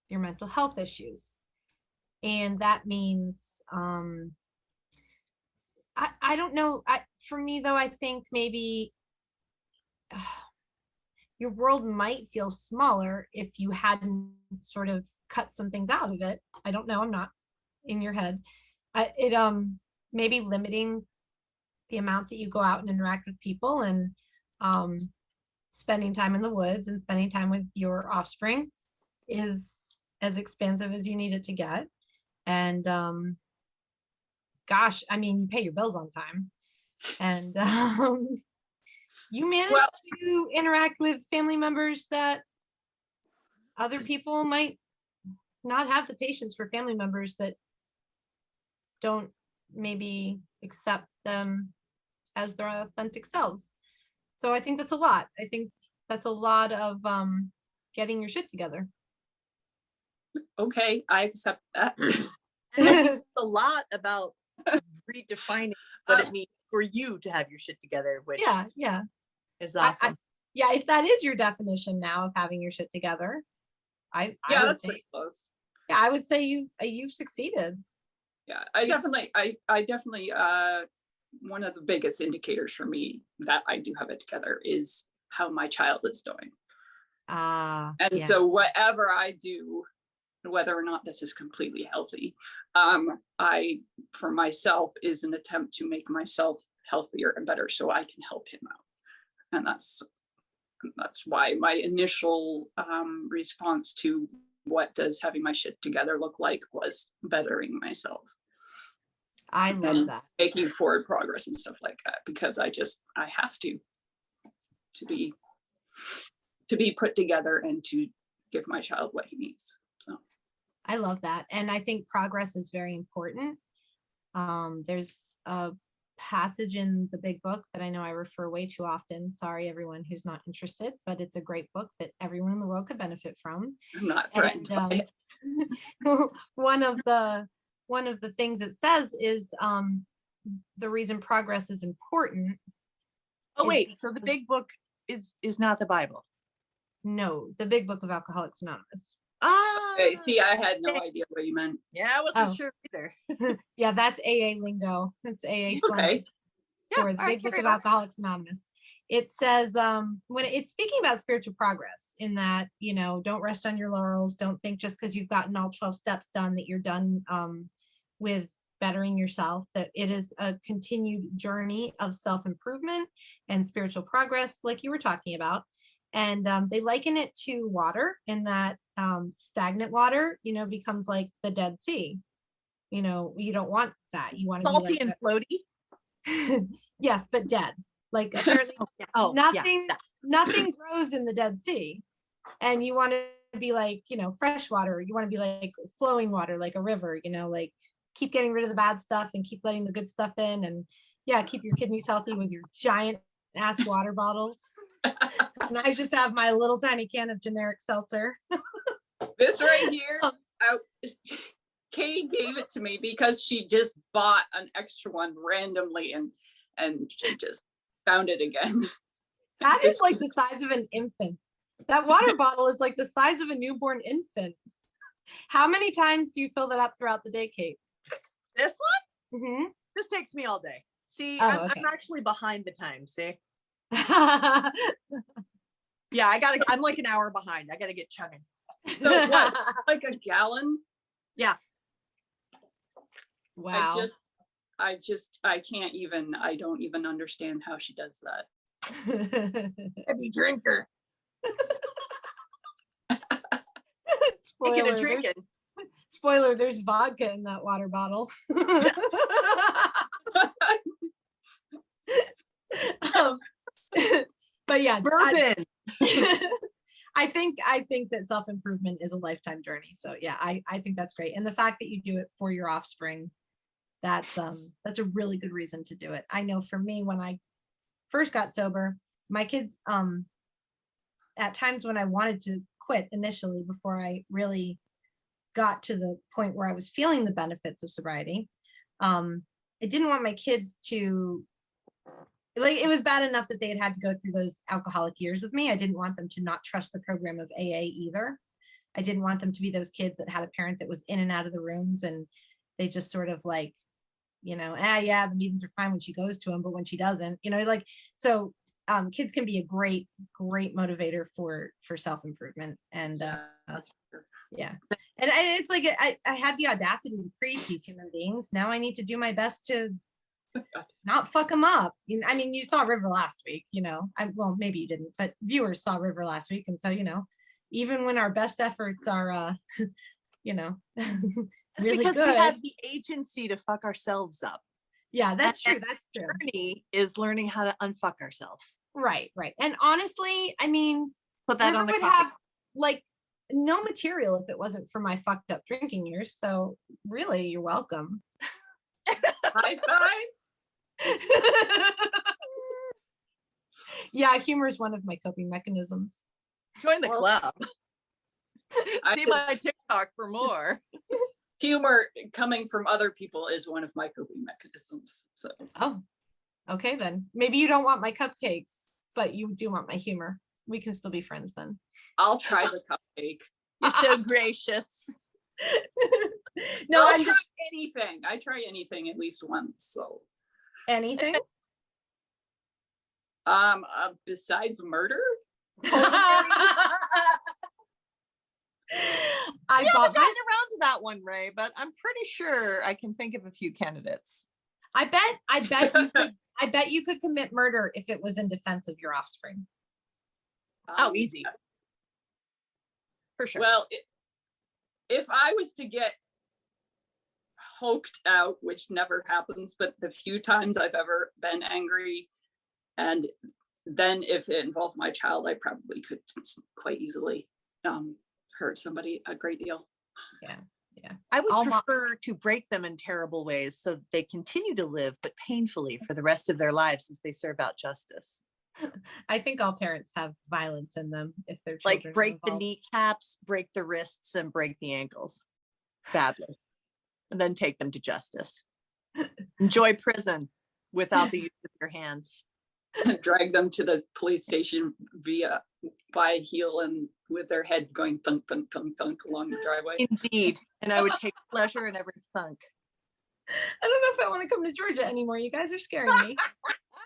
your mental health issues. And that means I don't know. For me though, I think maybe your world might feel smaller if you hadn't sort of cut some things out of it. I don't know. I'm not in your head. Maybe limiting the amount that you go out and interact with people, and spending time in the woods and spending time with your offspring is as expansive as you need it to get. And gosh, I mean, you pay your bills on time, and you manage to interact with family members that other people might not have the patience for, family members that don't maybe accept them as their authentic selves. So I think that's a lot. I think that's a lot of getting your shit together. Okay, I accept that. A lot about redefining what it means for you to have your shit together, which yeah is awesome. Yeah, if that is your definition now of having your shit together, I would That's say, pretty close. yeah, I would say you've succeeded. Yeah, I definitely one of the biggest indicators for me that I do have it together is how my child is doing. And so whatever I do, whether or not this is completely healthy, I, for myself, is an attempt to make myself healthier and better so I can help him out. And that's why my initial response to what does having my shit together look like was bettering myself. I love that. Making forward progress and stuff like that, because I have to be put together and to give my child what he needs. So I love that. And I think progress is very important. There's a passage in the big book that I know I refer way too often. Sorry, everyone who's not interested, but it's a great book that everyone in the world could benefit from. I'm not threatened by it. One of the things it says is the reason progress is important. Oh is wait, so the because- big book is not the Bible. No, the big book of Alcoholics Anonymous. Ah, Okay, see, I had no idea what you meant. yeah, I wasn't Oh. sure either. Yeah, that's AA lingo. It's AA slang. Okay. Yeah, For the all right, big book carry of on. Alcoholics Anonymous. It says when it's speaking about spiritual progress, in that, you know, don't rest on your laurels, don't think just because you've gotten all 12 steps done that you're done with bettering yourself, that it is a continued journey of self-improvement and spiritual progress, like you were talking about. And they liken it to water, in that stagnant water, you know, becomes like the Dead Sea. You know, you don't want that. You want to be Salty like and floaty. yes, but dead. Like apparently Oh, nothing, yeah. nothing grows in the Dead Sea. And you want to be like, you know, fresh water. You want to be like flowing water, like a river, you know, like keep getting rid of the bad stuff and keep letting the good stuff in. And yeah, keep your kidneys healthy with your giant ass water bottles. And I just have my little tiny can of generic seltzer. This right here, Katie gave it to me because she just bought an extra one randomly and she just found it again. That is like the size of an infant. That water bottle is like the size of a newborn infant. How many times do you fill that up throughout the day, Kate? This one? Mm-hmm. This takes me all day. See, Oh, I'm okay. actually behind the time. See? Yeah, I'm like an hour behind. I gotta get chugging. So what? Like a gallon? Wow. I can't even, I don't even understand how she does that. Heavy drinker. Spoiler, Taking a drinking. spoiler, there's vodka in that water bottle. um, but yeah, Bourbon. I think that self-improvement is a lifetime journey. So yeah, I think that's great. And the fact that you do it for your offspring, that's a really good reason to do it. I know for me, when I first got sober, my kids, at times when I wanted to quit initially, before I really got to the point where I was feeling the benefits of sobriety, I didn't want my kids to, like, it was bad enough that they had to go through those alcoholic years with me. I didn't want them to not trust the program of AA either. I didn't want them to be those kids that had a parent that was in and out of the rooms, and they just sort of like, you know, yeah, the meetings are fine when she goes to them, but when she doesn't, you know, like, so kids can be a great motivator for self-improvement. And yeah, and it's like I had the audacity to create these human beings. Now I need to do my best to not fuck them up. I mean, you saw River last week, you know. Well, maybe you didn't, but viewers saw River last week, and so, you know, even when our best efforts are you know, It's really because good, we have the agency to fuck ourselves up. yeah, that's true. And That's true. journey is learning how to unfuck ourselves. Right. And honestly, I mean, Put that River on the would copy. have like no material if it wasn't for my fucked up drinking years. So really, you're welcome. High five. Yeah, humor is one of my coping mechanisms. Join the Well, club. I See just- my TikTok for more. Humor coming from other people is one of my coping mechanisms. So Oh, okay then. Maybe you don't want my cupcakes, but you do want my humor. We can still be friends then. I'll try the cupcake. You're so gracious. No, I'll I'm try just anything. I try anything at least once. So anything. besides murder. I We haven't bought gotten my around to that one, Ray, but I'm pretty sure I can think of a few candidates. I bet you could commit murder if it was in defense of your offspring. Oh, easy. For sure. Well, if I was to get hoked out, which never happens, but the few times I've ever been angry, and then if it involved my child, I probably could quite easily hurt somebody a great deal. Yeah. I would I'll prefer to break them in terrible ways so that they continue to live, but painfully for the rest of their lives as they serve out justice. I think all parents have violence in them if their Like children are break the involved. kneecaps, break the wrists, and break the ankles badly. And then take them to justice. Enjoy prison without the use of your hands. Drag them to the police station by heel and with their head going thunk, thunk, thunk, thunk along the driveway. Indeed. And I would take pleasure in every thunk. I don't know if I want to come to Georgia anymore. You guys are scaring me.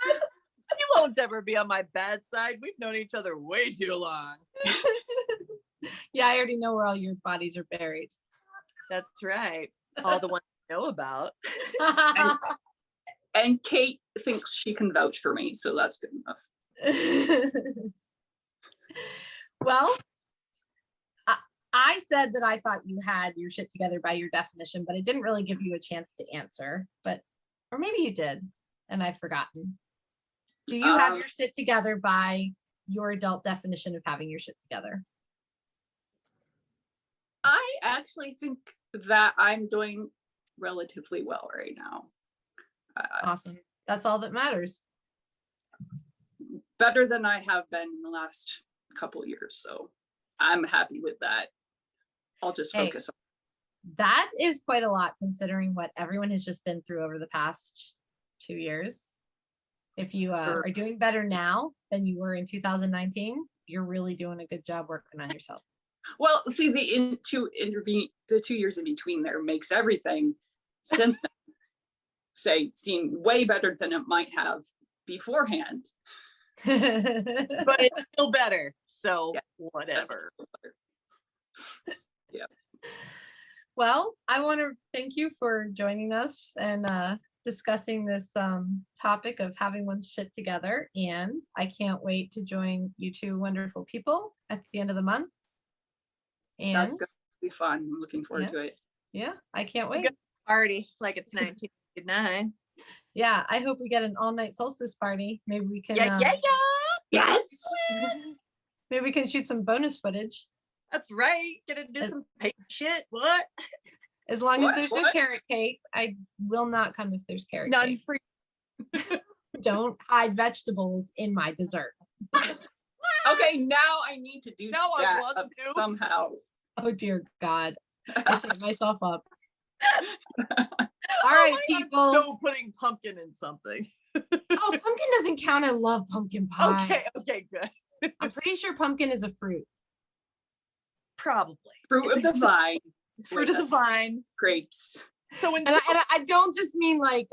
You won't ever be on my bad side. We've known each other way too long. Yeah, I already know where all your bodies are buried. That's right. All the ones I know about. And Kate thinks she can vouch for me, so that's good enough. Well, I said that I thought you had your shit together by your definition, but it didn't really give you a chance to answer. Or maybe you did, and I've forgotten. Do you have your shit together by your adult definition of having your shit together? I actually think that I'm doing relatively well right now. Awesome. That's all that matters. Better than I have been in the last couple of years, so I'm happy with that. I'll just focus on that. Is quite a lot considering what everyone has just been through over the past 2 years. If you are doing better now than you were in 2019, you're really doing a good job working on yourself. Well, see, the 2 years in between there makes everything since then seem way better than it might have beforehand. But it's still better. So yeah, whatever. Yeah. Well, I want to thank you for joining us and discussing this topic of having one's shit together. And I can't wait to join you two wonderful people at the end of the month. And that's going to be fun. I'm looking forward to it. Yeah, I can't wait. Party like it's 1989. Yeah, I hope we get an all-night solstice party. Maybe we can. Yes. Maybe we can shoot some bonus footage. That's right. Gonna do some fake shit. What? As long as there's no carrot cake, I will not come if there's carrot cake. None for you. Don't hide vegetables in my dessert. Okay, now I need to do that somehow. Oh dear God. I set myself up. All right, people. So putting pumpkin in something. Oh, pumpkin doesn't count. I love pumpkin pie. Okay, good. I'm pretty sure pumpkin is a fruit. Probably. Fruit of the vine. Fruit of the vine. Grapes. So and I don't just mean like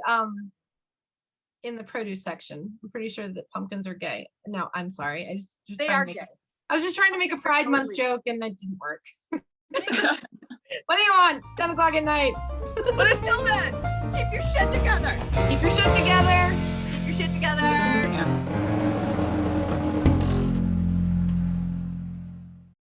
in the produce section. I'm pretty sure that pumpkins are gay. No, I'm sorry. They are gay. I was just trying to make a Pride Month joke and it didn't work. What do you want? It's 10 o'clock at night. But until then, keep your shit together. Keep your shit together. Keep your shit together. Yeah.